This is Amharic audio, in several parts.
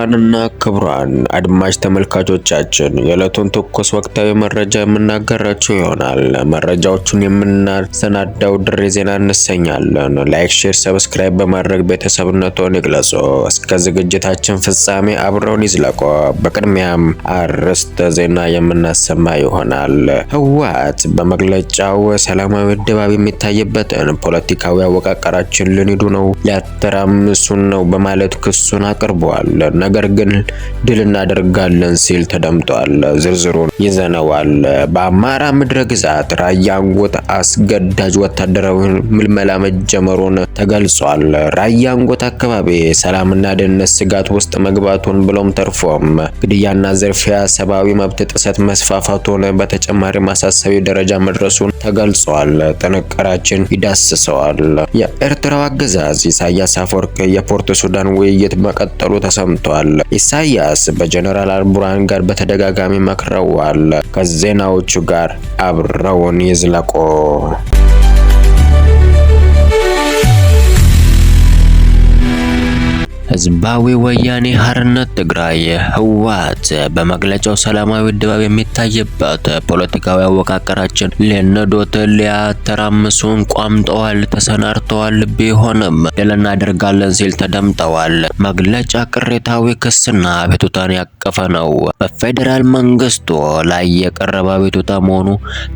ክቡራንና ክቡራን አድማጭ ተመልካቾቻችን የዕለቱን ትኩስ ወቅታዊ መረጃ የምናገራችሁ ይሆናል። መረጃዎቹን የምናሰናዳው ድሬ ዜና እንሰኛለን። ላይክ፣ ሼር፣ ሰብስክራይብ በማድረግ ቤተሰብነቱን ይግለጹ። እስከ ዝግጅታችን ፍጻሜ አብረውን ይዝለቁ። በቅድሚያም አርዕስተ ዜና የምናሰማ ይሆናል። ህወሓት በመግለጫው ሰላማዊ ድባብ የሚታይበትን ፖለቲካዊ አወቃቀራችን ልንሄዱ ነው፣ ሊያተራምሱን ነው በማለት ክሱን አቅርቧል። ነገር ግን ድል እናደርጋለን ሲል ተደምጧል። ዝርዝሩን ይዘነዋል። በአማራ ምድረ ግዛት ራያ አንጎት አስገዳጅ ወታደራዊ ምልመላ መጀመሩን ተገልጿል። ራያ አንጎት አካባቢ ሰላምና ደህንነት ስጋት ውስጥ መግባቱን ብሎም ተርፎም ግድያና ዝርፊያ፣ ሰብአዊ መብት ጥሰት መስፋፋቱን በተጨማሪ ማሳሰቢ ደረጃ መድረሱን ተገልጿል። ጥንቅራችን ይዳስሰዋል። የኤርትራው አገዛዝ ኢሳያስ አፈወርቂ የፖርት ሱዳን ውይይት መቀጠሉ ተሰምቷል። ኢሳያስ በጀነራል አልቡርሃን ጋር በተደጋጋሚ መክረዋል። ከዜናዎቹ ጋር አብረውን ይዝለቁ። ህዝባዊ ወያኔ ሓርነት ትግራይ ህወሓት በመግለጫው ሰላማዊ ድባብ የሚታይበት ፖለቲካዊ አወቃቀራችን ሊነዶት ሊያተራምሱን ቋምጠዋል፣ ተሰናድተዋል፣ ቢሆንም ድል እናደርጋለን ሲል ተደምጠዋል። መግለጫ ቅሬታዊ ክስና አቤቱታን ያቀፈ ነው። በፌዴራል መንግስቱ ላይ የቀረበ አቤቱታ መሆኑ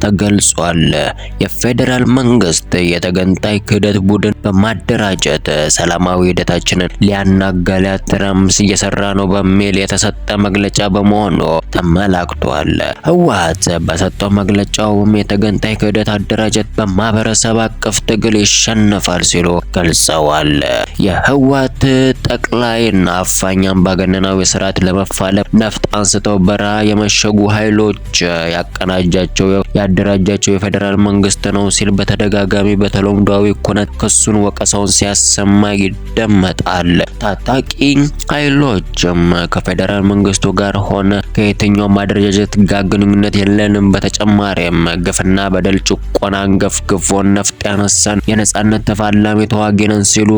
ተገልጿል። የፌዴራል መንግስት የተገንጣይ ክህደት ቡድን በማደራጀት ሰላማዊ ሂደታችንን ሊያናጋሊያተራምስ እየሰራ ነው በሚል የተሰጠ መግለጫ በመሆኑ ተመላክቷል። ህወሓት በሰጠው መግለጫውም የተገንጣይ ክህደት አደራጀት በማህበረሰብ አቀፍ ትግል ይሸነፋል ሲሉ ገልጸዋል። የህወሓት ጠቅላይና አፋኝ አምባገነናዊ ስርዓት ለመፋለም ነፍጥ አንስተው በረሃ የመሸጉ ኃይሎች ያደራጃቸው የፌዴራል መንግስት ነው ሲል በተደጋጋሚ በተለምዷዊ ኩነት ክሱን ወቀሳውን ሲያሰማ ይደመጣል። ታጣቂ ኃይሎችም ከፌዴራል መንግስቱ ጋር ሆነ ከየትኛውም አደረጃጀት ጋር ግንኙነት የለንም፣ በተጨማሪም ግፍና በደል ጭቆና አንገፍግፎን ነፍጥ ያነሳን የነጻነት ተፋላሚ ተዋጊ ነን ሲሉ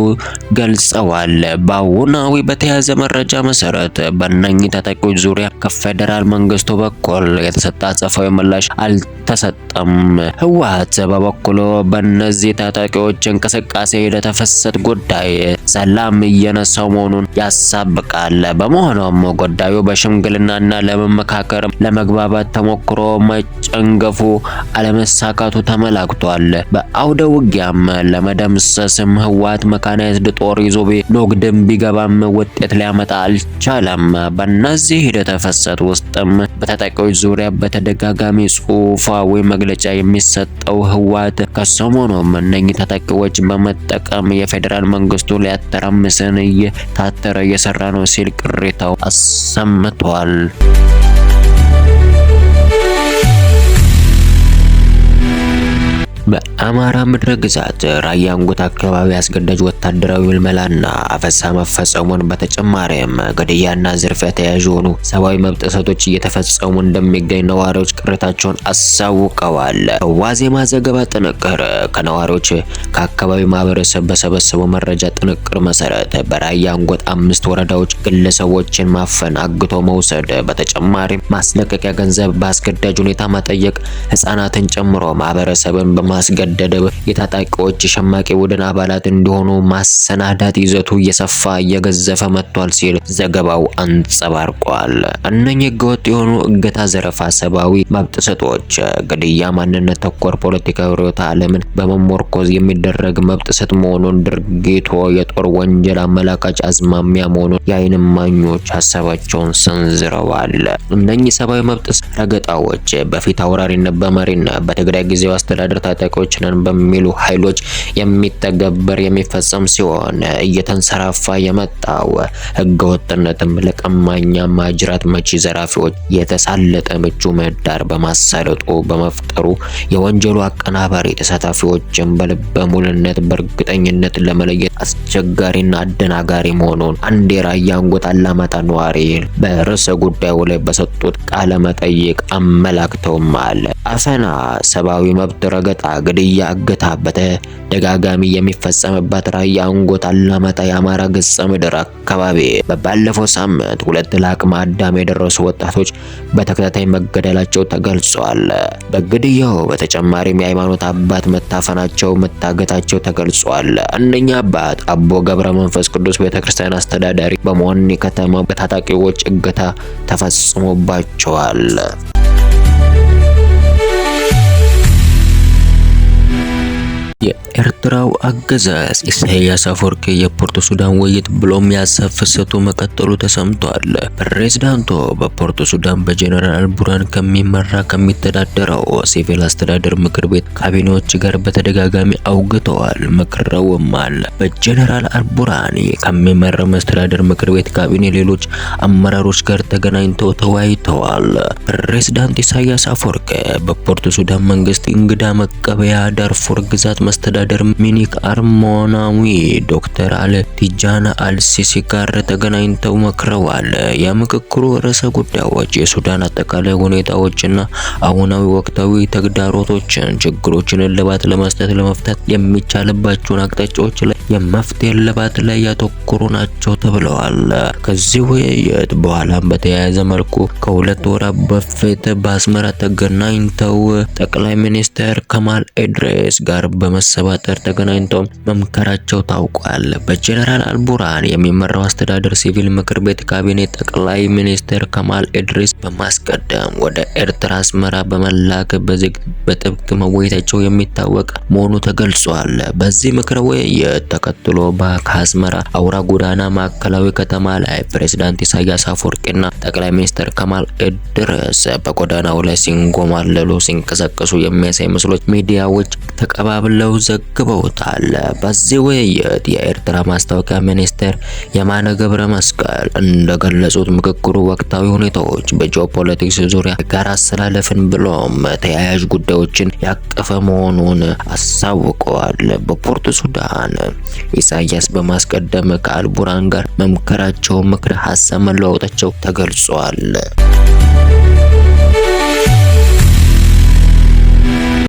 ገልጸዋል። በአሁናዊ በተያዘ መረጃ መሰረት በእነኚህ ታጣቂዎች ዙሪያ ከፌዴራል መንግስቱ በኩል የተሰጠ አጸፋዊ ምላሽ አልተሰጠም። ህወሓት በበኩሉ በእነዚህ ታጣቂዎች እንቅስቃሴ የተፈሰተ ጉዳይ ሰላም እየነሳው መሆኑን ያሳብቃል። በመሆኑም ጉዳዩ በሽምግልናና ለመመካከር ለመግባባት ተሞክሮ መጨንገፉ አለመሳካቱ ተመላክቷል። በአውደ ውጊያም ለመደምሰስም ህወሓት መካናይዝድ ጦር ይዞ ኖግድም ቢገባም ውጤት ሊያመጣ አልቻለም። በእነዚህ የተፈሰተ ውስጥም በታጣቂዎች ዙሪያ በተደጋጋሚ ጽሑፋዊ መግለጫ የሚሰጠው ህወሓት ከሰሞኑም እነኚህ ታጣቂዎች በመጠቀም የፌዴራል መንግስቱ ሊያተራምሰን እየታተረ እየሰራ ነው ሲል ቅሬታው አሰምቷል። በአማራ ምድረ ግዛት ራያ አንጎት አካባቢ አስገዳጅ ወታደራዊ ምልመላና አፈሳ መፈጸሙን በተጨማሪም ግድያና ዝርፊያ ተያያዥ የሆኑ ሰብአዊ መብት ጥሰቶች እየተፈጸሙ እንደሚገኝ ነዋሪዎች ቅሬታቸውን አሳውቀዋል። ዋዜማ ዘገባ ጥንቅር ከነዋሪዎች ከአካባቢው ማህበረሰብ በሰበሰበው መረጃ ጥንቅር መሰረት በራያ አንጎት 5 ወረዳዎች ግለሰቦችን ማፈን፣ አግቶ መውሰድ፣ በተጨማሪም ማስለቀቂያ ገንዘብ በአስገዳጅ ሁኔታ መጠየቅ፣ ህፃናትን ጨምሮ ማህበረሰብን ማስገደድ የታጣቂዎች ሸማቂ ቡድን አባላት እንዲሆኑ ማሰናዳት ይዘቱ እየሰፋ እየገዘፈ መጥቷል ሲል ዘገባው አንጸባርቋል። እነኚህ ህገወጥ የሆኑ እገታ፣ ዘረፋ፣ ሰብአዊ መብት ጥሰቶች፣ ግድያ፣ ማንነት ተኮር ፖለቲካዊ ርዕዮተ ዓለምን በመሞርኮዝ የሚደረግ መብት ጥሰት መሆኑን፣ ድርጊቱ የጦር ወንጀል አመላካች አዝማሚያ መሆኑን የዓይን እማኞች ሀሳባቸውን ሰንዝረዋል። እነኚህ ሰብአዊ መብት ረገጣዎች በፊት አውራሪነት በመሪነት በትግራይ ጊዜያዊ አስተዳደር ታጣቂዎች ነን በሚሉ ኃይሎች የሚተገበር የሚፈጸም ሲሆን እየተንሰራፋ የመጣው ህገወጥነትም ለቀማኛ ማጅራት መቺ ዘራፊዎች የተሳለጠ ምቹ ምህዳር በማሳለጡ በመፍጠሩ የወንጀሉ አቀናባሪ ተሳታፊዎችን በልበ ሙሉነት በእርግጠኝነት ለመለየት አስቸጋሪና አደናጋሪ መሆኑን አንድ የራያ አንጎት አላማጣ ነዋሪ በርዕሰ ጉዳዩ ላይ በሰጡት ቃለ መጠይቅ አመላክተውማል። አፈና፣ ሰብአዊ መብት ረገጣ፣ ግድያ ግድያ፣ እገታ በተደጋጋሚ የሚፈጸምባት ራያ አንጎት አላማጣ የአማራ ገጸ ምድር አካባቢ ባለፈው ሳምንት 2 ለአቅመ አዳም የደረሱ ወጣቶች በተከታታይ መገደላቸው ተገልጿል። በግድያው በተጨማሪም የሃይማኖት አባት መታገታቸው ተገልጿል። እነኛ አባት አቦ ገብረ መንፈስ ቅዱስ ቤተክርስቲያን አስተዳዳሪ በመሆን ከተማው በታጣቂዎች እገታ ተፈጽሞባቸዋል። የኤርትራው አገዛዝ ኢሳያስ አፈወርቂ የፖርት ሱዳን ውይይት ብሎም የሀሳብ ፍሰቱ መቀጠሉ ተሰምቷል። ፕሬዝዳንቱ በፖርት ሱዳን በጀነራል አልቡርሃን ከሚተዳደረው ሲቪል አስተዳደር ምክር ቤት ካቢኔዎች ጋር በተደጋጋሚ አውግተዋል፣ መክረውማል። በጀነራል አልቡርሃን ከሚመራው መስተዳደር ምክር ቤት ካቢኔ ሌሎች አመራሮች ጋር ተገናኝተው ተወያይተዋል። ፕሬዝዳንት ኢሳያስ አፈወርቂ በፖርት ሱዳን መንግስት እንግዳ መቀበያ ዳርፉር ግዛት መስተዳደር ሚኒክ አርሞናዊ ዶክተር አል ቲጃና አልሲሲ ጋር ተገናኝተው መክረዋል። የምክክሩ ርዕሰ ጉዳዮች የሱዳን አጠቃላይ ሁኔታዎችና አሁናዊ ወቅታዊ ተግዳሮቶችን፣ ችግሮችን እልባት ለመፍታት የሚቻልባቸውን አቅጣጫዎች ላይ የመፍትሄ እልባት ላይ ያተኮሩ ናቸው ተብለዋል። ከዚህ ውይይት በኋላም በተያያዘ መልኩ ከ2 ወራት በፊት በአስመራ ተገናኝተው ጠቅላይ ሚኒስትር ከማል ኢድሪስ ጋር በመሰባጠር ተገናኝተው መምከራቸው ታውቋል። በጀነራል አልቡርሃን የሚመራው አስተዳደር ሲቪል ምክር ቤት ካቢኔ ጠቅላይ ሚኒስትር ከማል ኢድሪስ በማስቀደም ወደ ኤርትራ አስመራ በመላክ በጥብቅ መወያየታቸው የሚታወቅ መሆኑ ተገልጿል። በዚህ ምክር ውይይት ተከትሎ ከአስመራ አውራ ጎዳና ማዕከላዊ ከተማ ላይ ፕሬዝዳንት ኢሳያስ አፈወርቂና ጠቅላይ ሚኒስትር ከማል ኢድሪስ በጎዳናው ላይ ሲንጎማለሉ ሲንቀሳቀሱ የሚያሳይ ምስሎች ሚዲያዎች ተቀባብለው ዘግበውታል። በዚህ ውይይት የኤርትራ ማስታወቂያ ሚኒስትር የማነ ገብረ መስቀል እንደገለጹት ምክክሩ ወቅታዊ ሁኔታዎች፣ በጂኦፖለቲክስ ዙሪያ ጋር አሰላለፍን ብሎም ተያያዥ ጉዳዮችን ያቀፈ መሆኑን አሳውቀዋል። በፖርት ሱዳን ኢሳያስ በማስቀደም ከአልቡርሃን ጋር መምከራቸው፣ ምክረ ሀሳብ መለዋወጣቸው ተገልጿል።